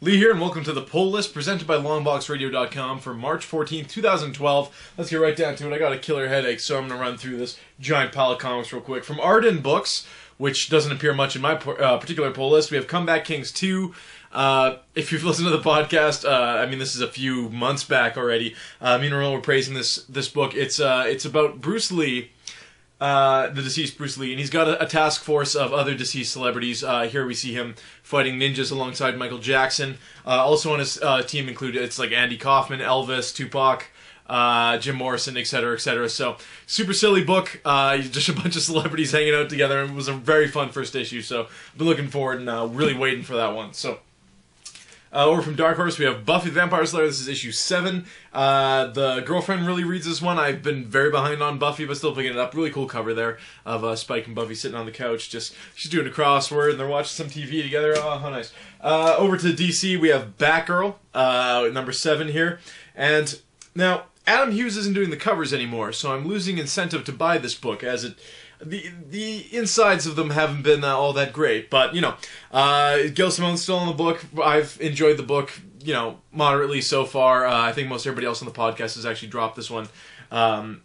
Lee here, and welcome to the Pull List presented by LongboxRadio.com for March 14th, 2012. Let's get right down to it. I got a killer headache, so I'm going to run through this giant pile of comics real quick. From Arden Books, which doesn't appear much in my particular pull list, we have Comeback Kings 2. If you've listened to the podcast, I mean, this is a few months back already. Me and Roland were praising this book. It's about Bruce Lee. The deceased Bruce Lee, and he's got a task force of other deceased celebrities. Here we see him fighting ninjas alongside Michael Jackson. Also on his team include, it's like Andy Kaufman, Elvis, Tupac, Jim Morrison, etc., etc. So, super silly book. Just a bunch of celebrities hanging out together. It was a very fun first issue, so I've been looking forward and really waiting for that one. So, over from Dark Horse, we have Buffy the Vampire Slayer. This is issue 7. The girlfriend really reads this one. I've been very behind on Buffy, but still picking it up. Really cool cover there of Spike and Buffy sitting on the couch. She's doing a crossword, and they're watching some TV together. Oh, how nice. Over to DC, we have Batgirl, number 7 here. And now, Adam Hughes isn't doing the covers anymore, so I'm losing incentive to buy this book, as the insides of them haven't been all that great, but, you know, Gail Simone's still in the book. I've enjoyed the book, you know, moderately so far. I think most everybody else on the podcast has actually dropped this one.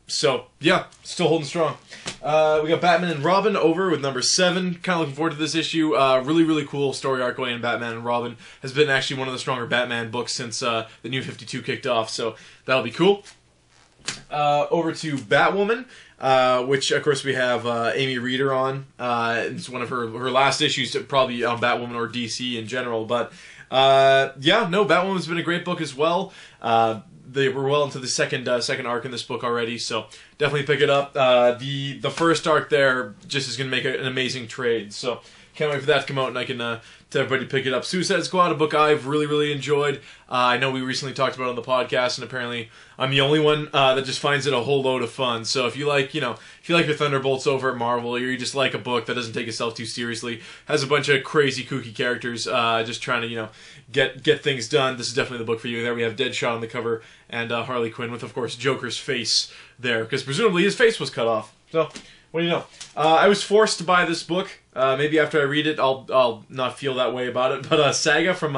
So, yeah, still holding strong. We got Batman and Robin over with number 7. Kind of looking forward to this issue. Really, really cool story arc going in Batman and Robin. Has been actually one of the stronger Batman books since the New 52 kicked off, so that'll be cool. Over to Batwoman, which, of course, we have Amy Reeder on. It's one of her last issues, probably on Batwoman or DC in general. But, yeah, no, Batwoman's been a great book as well. They were well into the second arc in this book already, so definitely pick it up. The first arc there just is going to make an amazing trade, so can't wait for that to come out, and I can tell everybody to pick it up. Suicide Squad, a book I've really, really enjoyed. I know we recently talked about it on the podcast, and apparently I'm the only one that just finds it a whole load of fun. So if you like, you know, if you like your Thunderbolts over at Marvel, or you just like a book that doesn't take itself too seriously, has a bunch of crazy, kooky characters just trying to, you know, get things done, this is definitely the book for you. There we have Deadshot on the cover, and Harley Quinn with, of course, Joker's face there, because presumably his face was cut off. So, what do you know? I was forced to buy this book. Maybe after I read it, I'll not feel that way about it. But Saga from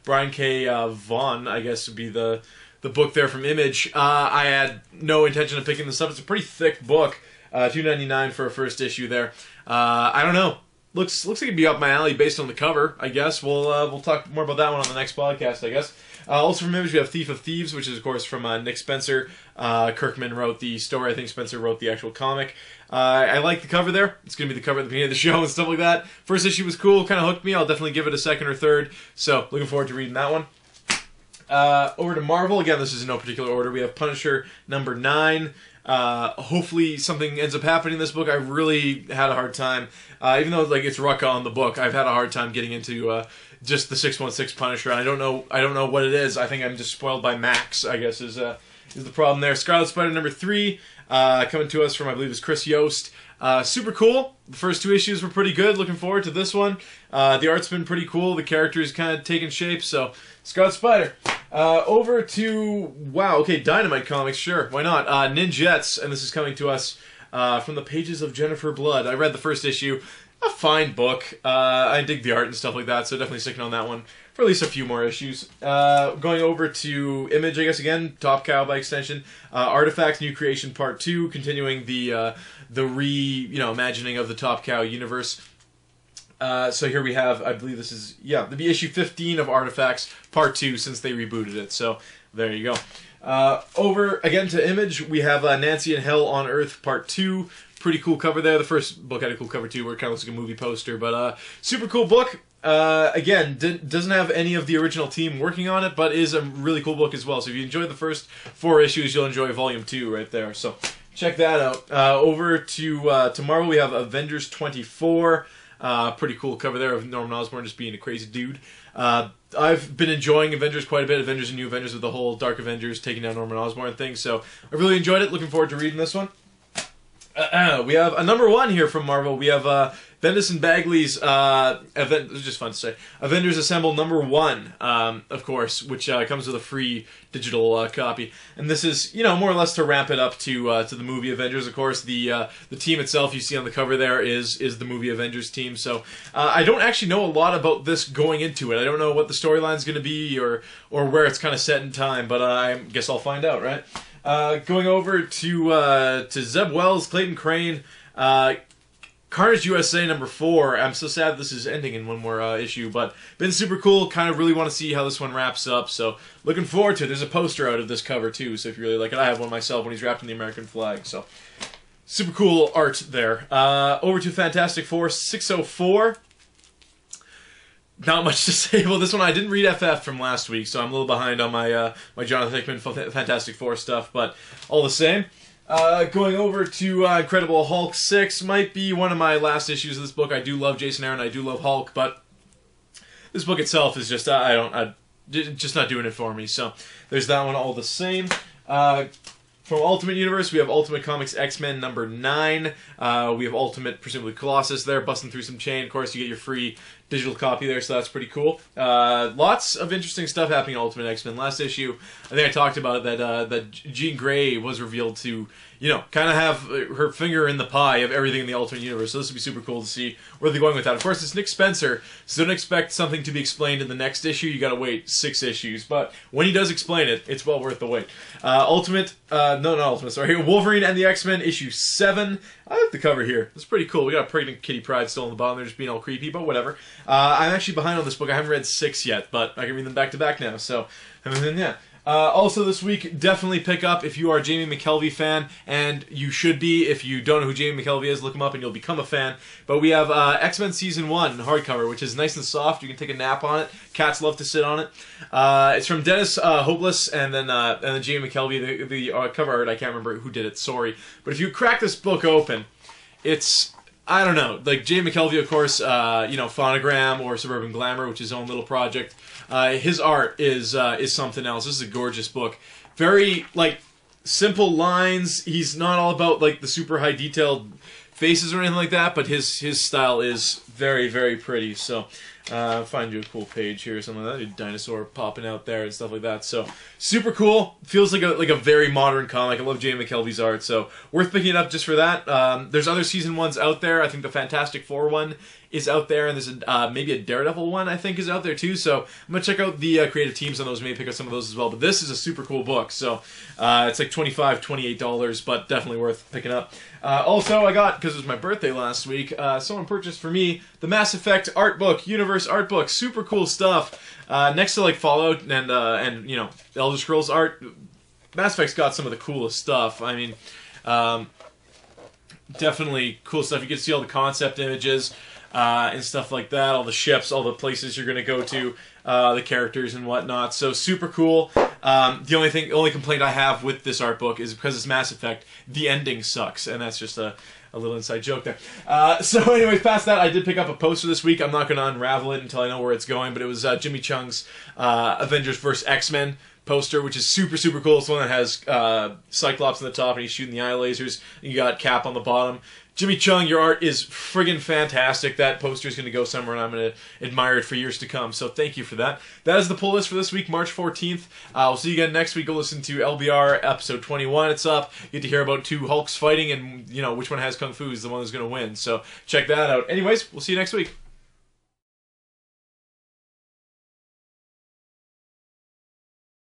Brian K. Vaughan, I guess, would be the book there from Image. I had no intention of picking this up. It's a pretty thick book. $2.99 for a first issue there. I don't know. Looks like it'd be up my alley based on the cover, I guess. We'll talk more about that one on the next podcast, I guess. Also from Image, we have Thief of Thieves, which is, of course, from Nick Spencer. Kirkman wrote the story. I think Spencer wrote the actual comic. I like the cover there. It's going to be the cover at the beginning of the show and stuff like that. First issue was cool, kind of hooked me. I'll definitely give it a second or third. So, looking forward to reading that one. Over to Marvel. Again, this is in no particular order. We have Punisher number 9. Hopefully something ends up happening in this book. I really had a hard time, even though like it's Rucka on the book, I've had a hard time getting into just the 616 Punisher. I don't know what it is. I think I'm just spoiled by Max, I guess, is the problem there. Scarlet Spider number 3, coming to us from, I believe, is Chris Yost. Super cool. The first 2 issues were pretty good. Looking forward to this one. The art's been pretty cool. The character's kind of taking shape, so Scarlet Spider. Over to, wow, okay, Dynamite Comics, sure, why not? Ninjettes, and this is coming to us from the pages of Jennifer Blood. I read the first issue. A fine book. I dig the art and stuff like that, so definitely sticking on that one for at least a few more issues. Going over to Image, I guess, again, Top Cow by extension. Artifacts, New Creation Part 2, continuing the imagining of the Top Cow universe. So here we have, I believe this is, the issue 15 of Artifacts, Part 2, since they rebooted it. So, there you go. Over, again, to Image, we have Nancy and Hell on Earth, Part 2. Pretty cool cover there. The first book had a cool cover, too, where it kind of looks like a movie poster. But, super cool book. Again, doesn't have any of the original team working on it, but is a really cool book as well. So if you enjoyed the first 4 issues, you'll enjoy Volume 2 right there. So, check that out. Over to Marvel, we have Avengers 24. Pretty cool cover there of Norman Osborn just being a crazy dude. I've been enjoying Avengers quite a bit. Avengers and New Avengers with the whole Dark Avengers taking down Norman Osborn thing. So I really enjoyed it. Looking forward to reading this one. We have a number 1 here from Marvel. We have Bendis and Bagley's event. It was just fun to say. Avengers Assemble #1, of course, which comes with a free digital copy. And this is, more or less to ramp it up to the movie Avengers. Of course, the team itself you see on the cover there is the movie Avengers team. So I don't actually know a lot about this going into it. I don't know what the storyline's going to be or where it's kind of set in time, but I guess I'll find out, right? Going over to Zeb Wells, Clayton Crane, Carnage USA #4. I'm so sad this is ending in one more issue, but been super cool. Kind of really want to see how this one wraps up, so looking forward to it. There's a poster out of this cover too, so if you really like it, I have one myself when he's wrapped in the American flag, so super cool art there. Over to Fantastic Four 604. Not much to say about this one. I didn't read FF from last week, so I'm a little behind on my my Jonathan Hickman Fantastic Four stuff, but all the same. Going over to Incredible Hulk 6, might be one of my last issues of this book. I do love Jason Aaron, I do love Hulk, but this book itself is just, just not doing it for me, so there's that one all the same. From Ultimate Universe, we have Ultimate Comics X-Men #9. We have Ultimate, presumably Colossus there, busting through some chain. Of course, you get your free digital copy there, so that's pretty cool. Lots of interesting stuff happening in Ultimate X-Men. Last issue, I think I talked about it, that Jean Grey was revealed to, kind of have her finger in the pie of everything in the Ultimate Universe. So this would be super cool to see where they're going with that. Of course, it's Nick Spencer, so don't expect something to be explained in the next issue. You gotta wait 6 issues. But when he does explain it, it's well worth the wait. Wolverine and the X-Men, issue 7. I like the cover here. It's pretty cool. We got a pregnant Kitty Pryde still on the bottom. They're just being all creepy, but whatever. I'm actually behind on this book. I haven't read 6 yet, but I can read them back to back now. So, yeah. Also this week, definitely pick up if you are a Jamie McKelvey fan, and you should be. If you don't know who Jamie McKelvey is, look him up and you'll become a fan. But we have X-Men Season 1 hardcover, which is nice and soft. You can take a nap on it. Cats love to sit on it. It's from Dennis Hopeless and then Jamie McKelvey. The cover art, I can't remember who did it, sorry. But if you crack this book open, it's, I don't know, like Jamie McKelvey, of course, Phonogram or Suburban Glamour, which is his own little project. His art is something else. This is a gorgeous book. Very, simple lines. He's not all about, the super high detailed faces or anything like that, but his style is very, very pretty. So, find you a cool page here or something like that. A dinosaur popping out there and stuff like that. So, super cool. Feels like a very modern comic. I love Jamie McKelvey's art, so worth picking it up just for that. There's other season 1s out there. I think the Fantastic Four one is out there, and there's maybe a Daredevil one I think is out there too, so I'm going to check out the creative teams on those, maybe pick up some of those as well. But this is a super cool book, so it's like $25, $28, but definitely worth picking up. Also, I got, because it was my birthday last week, someone purchased for me the Mass Effect art book, Universe art book. Super cool stuff. Next to Fallout and Elder Scrolls art, Mass Effect's got some of the coolest stuff. I mean, definitely cool stuff. You can see all the concept images and stuff like that, all the ships, all the places you're going to go to, the characters and whatnot. So super cool. The only complaint I have with this art book is because it's Mass Effect, the ending sucks, and that's just a little inside joke there. So anyways, past that, I did pick up a poster this week. I'm not going to unravel it until I know where it's going, but it was Jimmy Chung's Avengers vs. X-Men poster, which is super, super cool. It's the one that has Cyclops on the top and he's shooting the eye lasers. You got Cap on the bottom. Jimmy Chung, your art is friggin' fantastic. That poster is going to go somewhere, and I'm going to admire it for years to come. So thank you for that. That is the pull list for this week, March 14th. We'll see you again next week. Go listen to LBR episode 21. It's up. You get to hear about 2 Hulks fighting, and which one has Kung Fu is the one who's going to win. So check that out. Anyways, we'll see you next week.